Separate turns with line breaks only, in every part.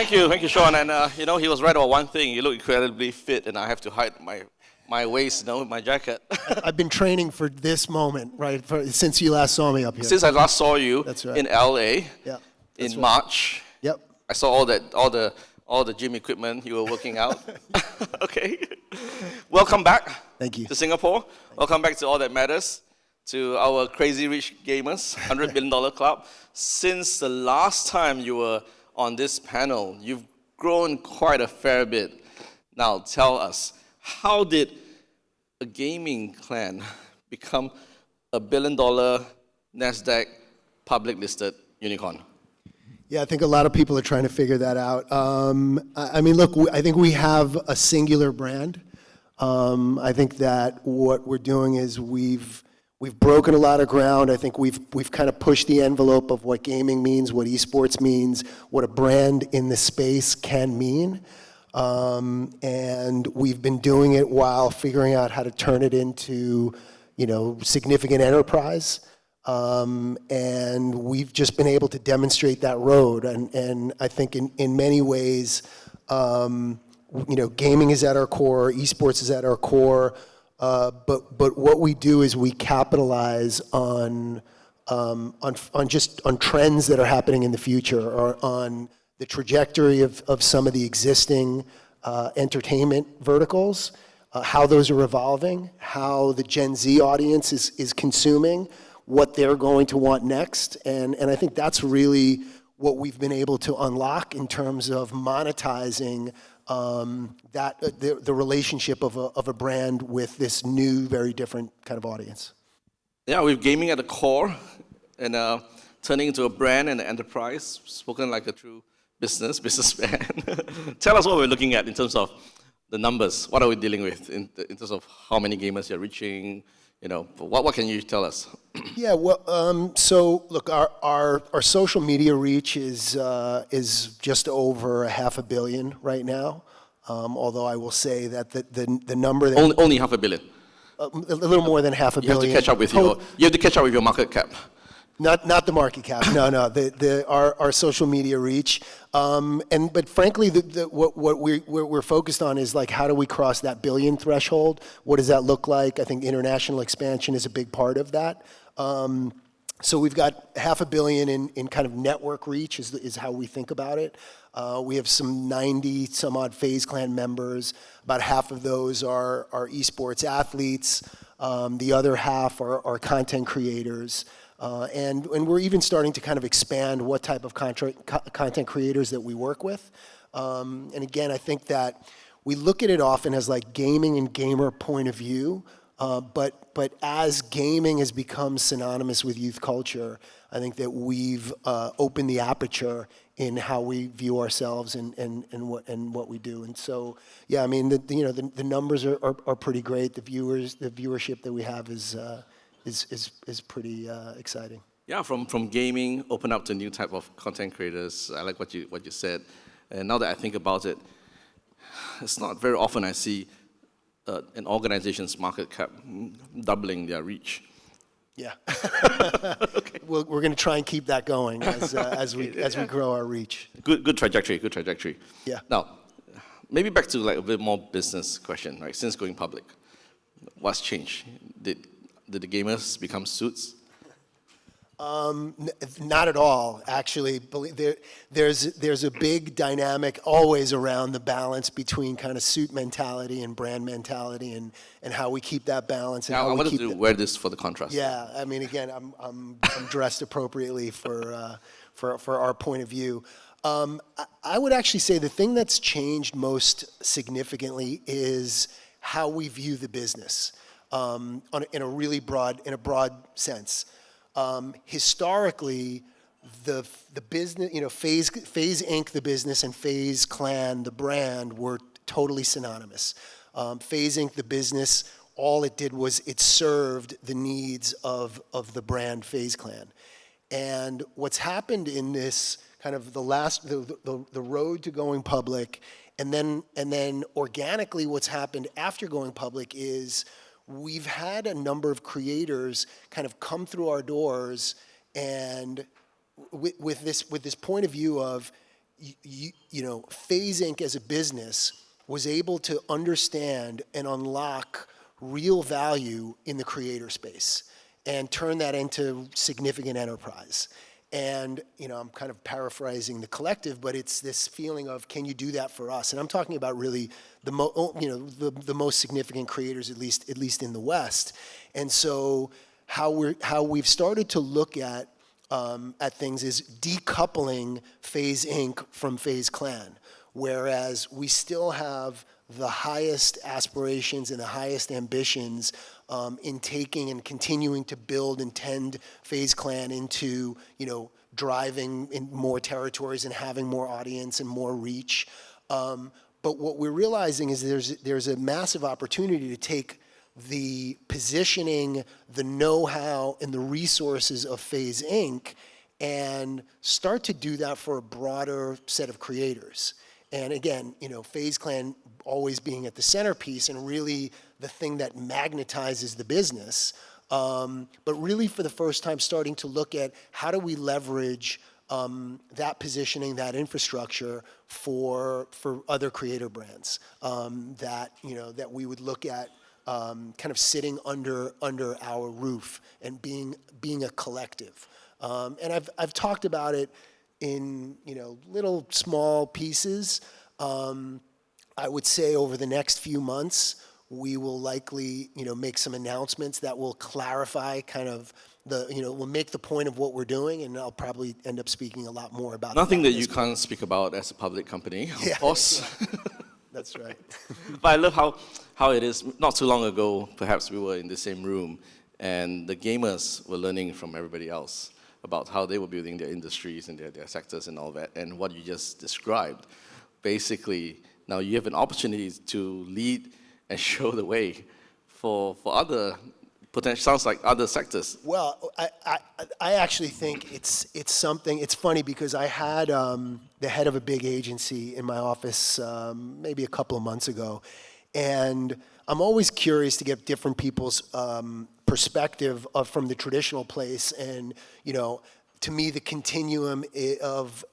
Thank you, Sean. And he was right about one thing. You look incredibly fit, and I have to hide my waist, with my jacket.
I've been training for this moment, right, since you last saw me up here.
Since I last saw you
right.
in LA
in
March.
Yep.
I saw all the gym equipment you were working out. Okay. Welcome back.
Thank you.
To Singapore. Welcome back to All That Matters, to our Crazy Rich Gamers, $100 billion club. Since the last time you were on this panel, you've grown quite a fair bit. Now tell us, how did a gaming clan become a $1 billion NASDAQ public listed unicorn?
Yeah, I think a lot of people are trying to figure that out. I mean, look, I think we have a singular brand. I think that what we're doing is we've broken a lot of ground. I think we've kind of pushed the envelope of what gaming means, what esports means, what a brand in the space can mean. And we've been doing it while figuring out how to turn it into, significant enterprise. And we've just been able to demonstrate that road. And I think in many ways, gaming is at our core, esports is at our core. But what we do is we capitalize on trends that are happening in the future, or on the trajectory of some of the existing entertainment verticals, how those are evolving, how the Gen Z audience is consuming, what they're going to want next. And I think that's really what we've been able to unlock in terms of monetizing the relationship of a brand with this new, very different kind of audience.
Yeah, with gaming at the core, and turning into a brand and an enterprise, spoken like a true businessman. Tell us what we're looking at in terms of the numbers. What are we dealing with in terms of how many gamers you're reaching? What can you tell us?
Yeah, well, so look, our social media reach is just over 500 million right now. Although I will say that the number that
only 500 million.
A little more than 500 million.
You have to catch up with your market cap.
Not the market cap. No. Our social media reach. But frankly, what we're focused on is like, how do we cross that billion threshold? What does that look like? I think international expansion is a big part of that. So we've got 500 million in kind of network reach is how we think about it. We have some 90 some odd FaZe clan members. About half of those are esports athletes. The other half are content creators. And we're even starting to kind of expand what type of content creators that we work with. And again, I think that we look at it often as like gaming and gamer point of view. But as gaming has become synonymous with youth culture, I think that we've opened the aperture in how we view ourselves and what we do. And so, yeah, I mean, the numbers are pretty great. The viewership that we have is pretty exciting.
Yeah, from gaming, open up to new type of content creators. I like what you said. And now that I think about it, it's not very often I see an organization's market cap doubling their reach.
Yeah. Okay. We're going to try and keep that going as we grow our reach.
Good trajectory.
Yeah.
Now, maybe back to like a bit more business question, right? Since going public, what's changed? Did the gamers become suits?
Not at all, actually. There's a big dynamic always around the balance between kind of suit mentality and brand mentality, and how we keep that balance. And
now,
how
I
we
wanted to wear this for the contrast.
Yeah, I mean, again, I'm dressed appropriately for our point of view. I would actually say the thing that's changed most significantly is how we view the business in a broad sense. Historically, the business, FaZe Inc., the business, and FaZe Clan, the brand, were totally synonymous. FaZe Inc., the business, all it did was it served the needs of the brand FaZe Clan. And what's happened in this kind of the road to going public, and then organically what's happened after going public is we've had a number of creators kind of come through our doors, and with this point of view of, FaZe Inc. as a business was able to understand and unlock real value in the creator space and turn that into significant enterprise. And I'm kind of paraphrasing the collective, but it's this feeling of, can you do that for us? And I'm talking about really the most significant creators, at least in the West. And so how we've started to look at things is decoupling FaZe Inc. from FaZe Clan, whereas we still have the highest aspirations and the highest ambitions in taking and continuing to build and tend FaZe Clan into, driving in more territories and having more audience and more reach. But what we're realizing is there's a massive opportunity to take the positioning, the know-how, and the resources of FaZe Inc. and start to do that for a broader set of creators. And again, FaZe Clan always being at the centerpiece and really the thing that magnetizes the business, but really for the first time starting to look at how do we leverage that positioning, that infrastructure for other creator brands that we would look at kind of sitting under our roof and being a collective. And I've talked about it in little small pieces. I would say over the next few months, we will likely make some announcements that will clarify kind of we'll make the point of what we're doing, and I'll probably end up speaking a lot more about
nothing that you can't speak about as a public company, of course.
That's right.
But I love how it is. Not too long ago, perhaps we were in the same room, and the gamers were learning from everybody else about how they were building their industries and their sectors and all that, and what you just described. Basically, now you have an opportunity to lead and show the way for other potential, sounds like other sectors.
Well, I actually think it's something. It's funny because I had the head of a big agency in my office maybe a couple of months ago, and I'm always curious to get different people's perspective from the traditional place. And to me, the continuum of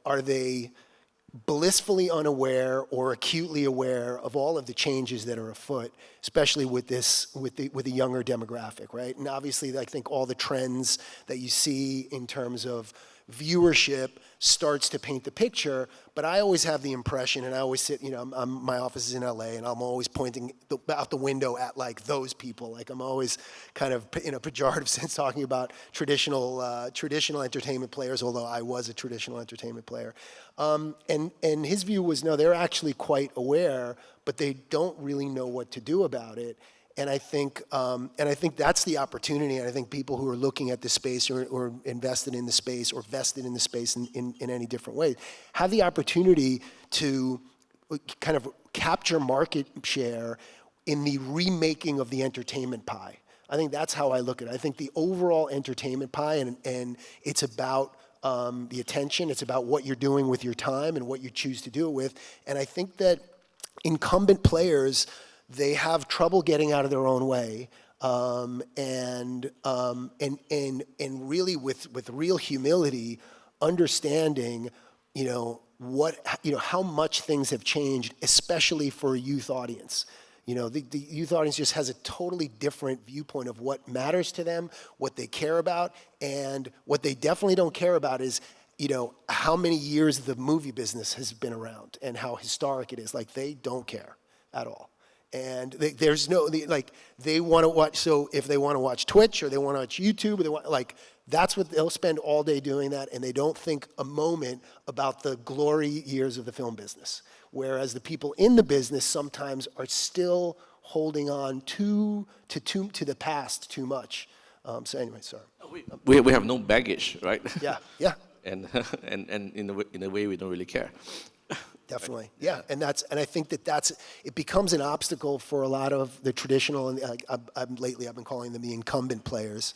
are they blissfully unaware or acutely aware of all of the changes that are afoot, especially with the younger demographic, right? And obviously, I think all the trends that you see in terms of viewership starts to paint the picture, but I always have the impression, and I always sit, my office is in LA, and I'm always pointing out the window at like those people. Like I'm always kind of in a pejorative sense talking about traditional entertainment players, although I was a traditional entertainment player. And his view was, no, they're actually quite aware, but they don't really know what to do about it. And I think that's the opportunity. And I think people who are looking at the space or invested in the space or vested in the space in any different way have the opportunity to kind of capture market share in the remaking of the entertainment pie. I think that's how I look at it. I think the overall entertainment pie, and it's about the attention. It's about what you're doing with your time and what you choose to do it with. And I think that incumbent players, they have trouble getting out of their own way, and really with real humility, understanding, how much things have changed, especially for a youth audience. The youth audience just has a totally different viewpoint of what matters to them, what they care about, and what they definitely don't care about is, how many years the movie business has been around and how historic it is. Like, they don't care at all. And there's no, they want to watch, so if they want to watch Twitch or they want to watch YouTube, or they want, that's what they'll spend all day doing that, and they don't think a moment about the glory years of the film business. Whereas the people in the business sometimes are still holding on to the past too much. So anyway, sorry.
We have no baggage, right?
Yeah.
And in a way we don't really care.
Definitely, yeah, and I think it becomes an obstacle for a lot of the traditional, and lately I've been calling them the incumbent players,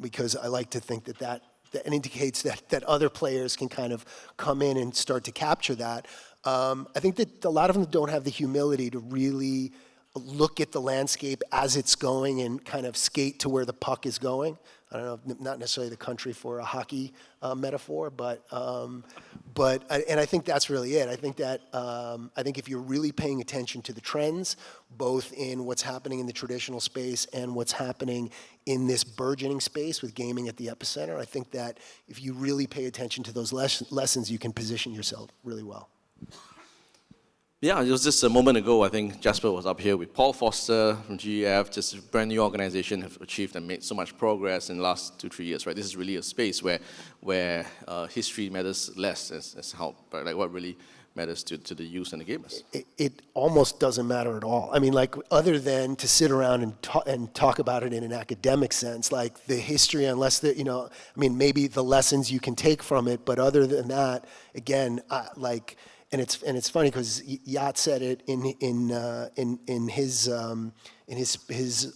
because I like to think that indicates that other players can kind of come in and start to capture that. I think that a lot of them don't have the humility to really look at the landscape as it's going and kind of skate to where the puck is going. I don't know, not necessarily the country for a hockey metaphor, but I think that's really it. I think that I think if you're really paying attention to the trends, both in what's happening in the traditional space and what's happening in this burgeoning space with gaming at the epicenter, I think that if you really pay attention to those lessons, you can position yourself really well.
Yeah, it was just a moment ago, I think Jasper was up here with Paul Foster from GEF, just a brand new organization, have achieved and made so much progress in the last 2-3 years, right? This is really a space where history matters less as how, but like what really matters to the youth and the gamers.
It almost doesn't matter at all. I mean, like, other than to sit around and talk about it in an academic sense, like the history, unless the, you know, I mean, maybe the lessons you can take from it, but other than that, again, like, and it's funny because Yacht said it in his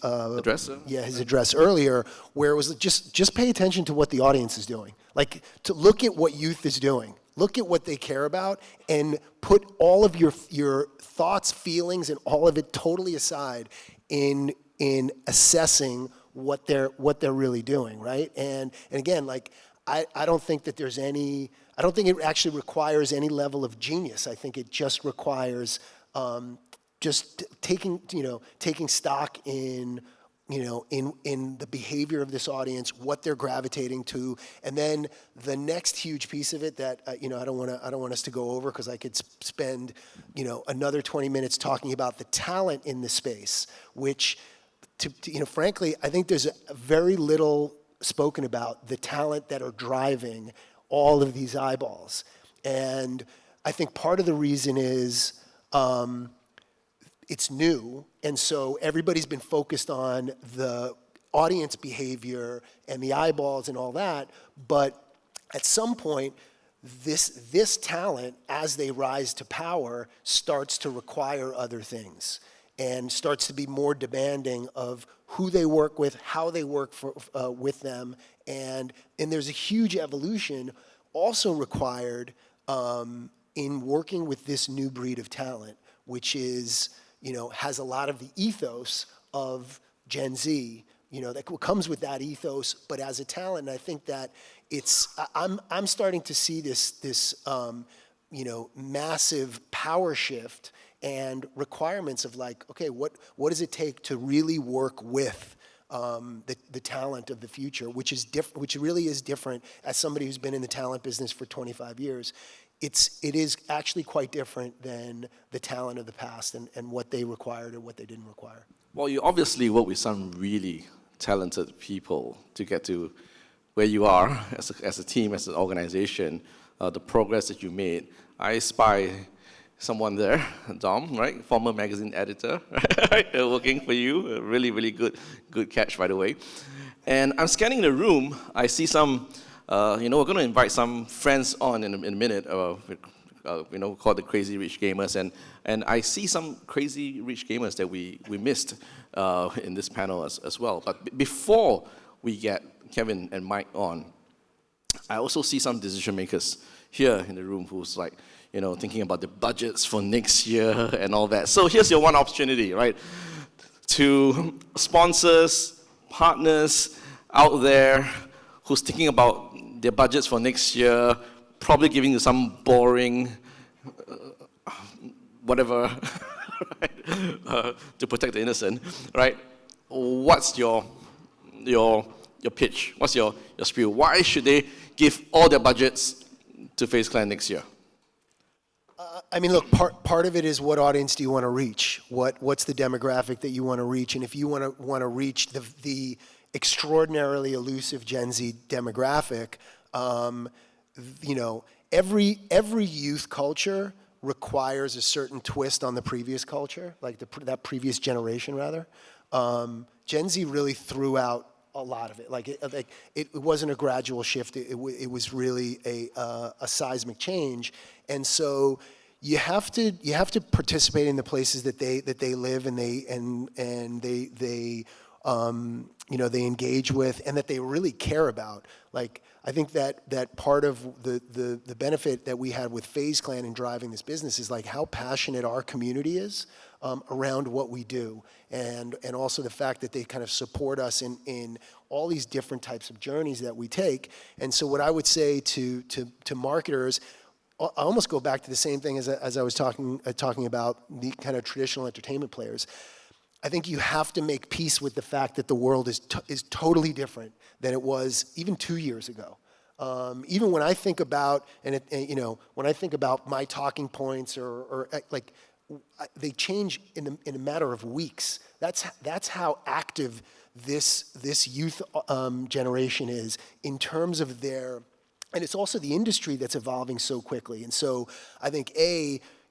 address.
Yeah, his address earlier, where it was just pay attention to what the audience is doing. Like, to look at what youth is doing, look at what they care about, and put all of your thoughts, feelings, and all of it totally aside in assessing what they're really doing, right? And again, like, I don't think that there's any. I don't think it actually requires any level of genius. I think it just requires just taking stock in, in the behavior of this audience, what they're gravitating to, and then the next huge piece of it that I don't want us to go over, because I could spend another 20 minutes talking about the talent in the space, which, frankly, I think there's very little spoken about the talent that are driving all of these eyeballs. And I think part of the reason is it's new, and so everybody's been focused on the audience behavior and the eyeballs and all that, but at some point, this talent, as they rise to power, starts to require other things and starts to be more demanding of who they work with, how they work with them, and there's a huge evolution also required in working with this new breed of talent, which is, has a lot of the ethos of Gen Z, that comes with that ethos, but as a talent. And I think that I'm starting to see this massive power shift and requirements of, like, okay, what does it take to really work with the talent of the future, which really is different. As somebody who's been in the talent business for 25 years, it is actually quite different than the talent of the past and what they required or what they didn't require.
Well, you obviously work with some really talented people to get to where you are as a team, as an organization, the progress that you made. I spy someone there, Dom, right? Former magazine editor, right? Working for you. A really, really good catch, by the way. And I'm scanning the room. I see some, we're going to invite some friends on in a minute, called the Crazy Rich Gamers. And I see some Crazy Rich Gamers that we missed in this panel as well. But before we get Kevin and Mike on, I also see some decision makers here in the room who's like, thinking about the budgets for next year and all that. So here's your one opportunity, right? To sponsors, partners out there who's thinking about their budgets for next year, probably giving you some boring, whatever, right? To protect the innocent, right? What's your pitch? What's your spiel? Why should they give all their budgets to FaZe Clan next year?
I mean, look, part of it is, what audience do you want to reach? What's the demographic that you want to reach? And if you want to reach the extraordinarily elusive Gen Z demographic, every youth culture requires a certain twist on the previous culture, like that previous generation, rather. Gen Z really threw out a lot of it. It wasn't a gradual shift. It was really a seismic change, and so you have to participate in the places that they live and they engage with, and that they really care about. Like, I think that part of the benefit that we had with FaZe Clan in driving this business is like how passionate our community is around what we do, and also the fact that they kind of support us in all these different types of journeys that we take. And so what I would say to marketers, I almost go back to the same thing as I was talking about the kind of traditional entertainment players. I think you have to make peace with the fact that the world is totally different than it was even 2 years ago. Even when I think about, when I think about my talking points or like, they change in a matter of weeks. That's how active this youth generation is in terms of their, and it's also the industry that's evolving so quickly. And so I think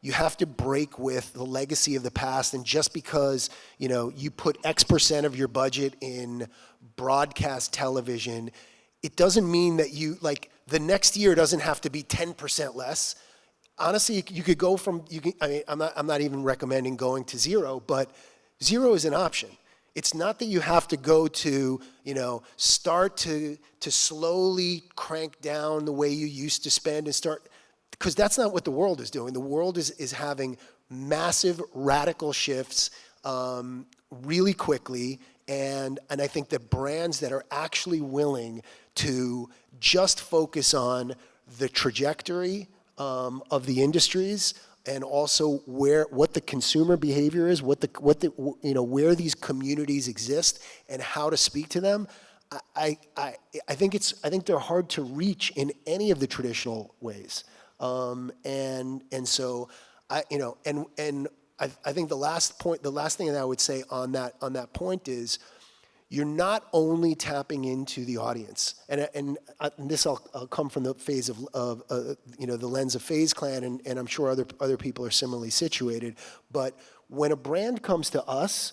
you have to break with the legacy of the past, and just because you put X% of your budget in broadcast television, it doesn't mean that the next year doesn't have to be 10% less. Honestly, you could go from I'm not even recommending going to zero, but zero is an option. It's not that you have to go to start to slowly crank down the way you used to spend and start, because that's not what the world is doing. The world is having massive radical shifts really quickly, and I think that brands that are actually willing to just focus on the trajectory of the industries, and also what the consumer behavior is, where these communities exist, and how to speak to them. I think they're hard to reach in any of the traditional ways, and so I think the last thing that I would say on that point is, you're not only tapping into the audience, and this I'll come from the phase of the lens of FaZe Clan, and I'm sure other people are similarly situated. But when a brand comes to us,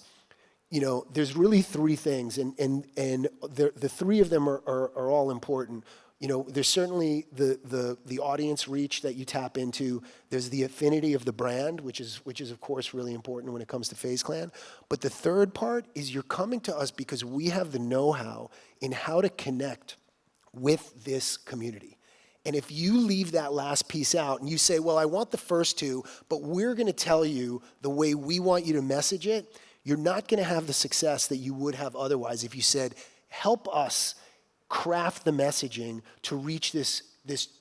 there's really three things, and the three of them are all important. There's certainly the audience reach that you tap into. There's the affinity of the brand, which is of course really important when it comes to FaZe Clan. But the third part is you're coming to us because we have the know-how in how to connect with this community. And if you leave that last piece out and you say, well, I want the first two, but we're going to tell you the way we want you to message it, you're not going to have the success that you would have otherwise if you said, help us craft the messaging to reach this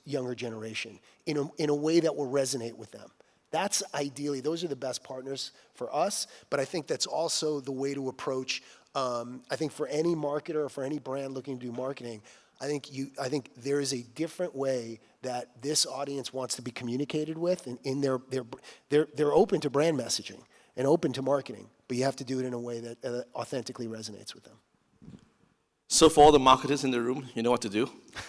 younger generation in a way that will resonate with them. That's ideally, those are the best partners for us, but I think that's also the way to approach, I think for any marketer or for any brand looking to do marketing, I think there is a different way that this audience wants to be communicated with, and they're open to brand messaging and open to marketing, but you have to do it in a way that authentically resonates with them.
So for all the marketers in the room, you know what to do.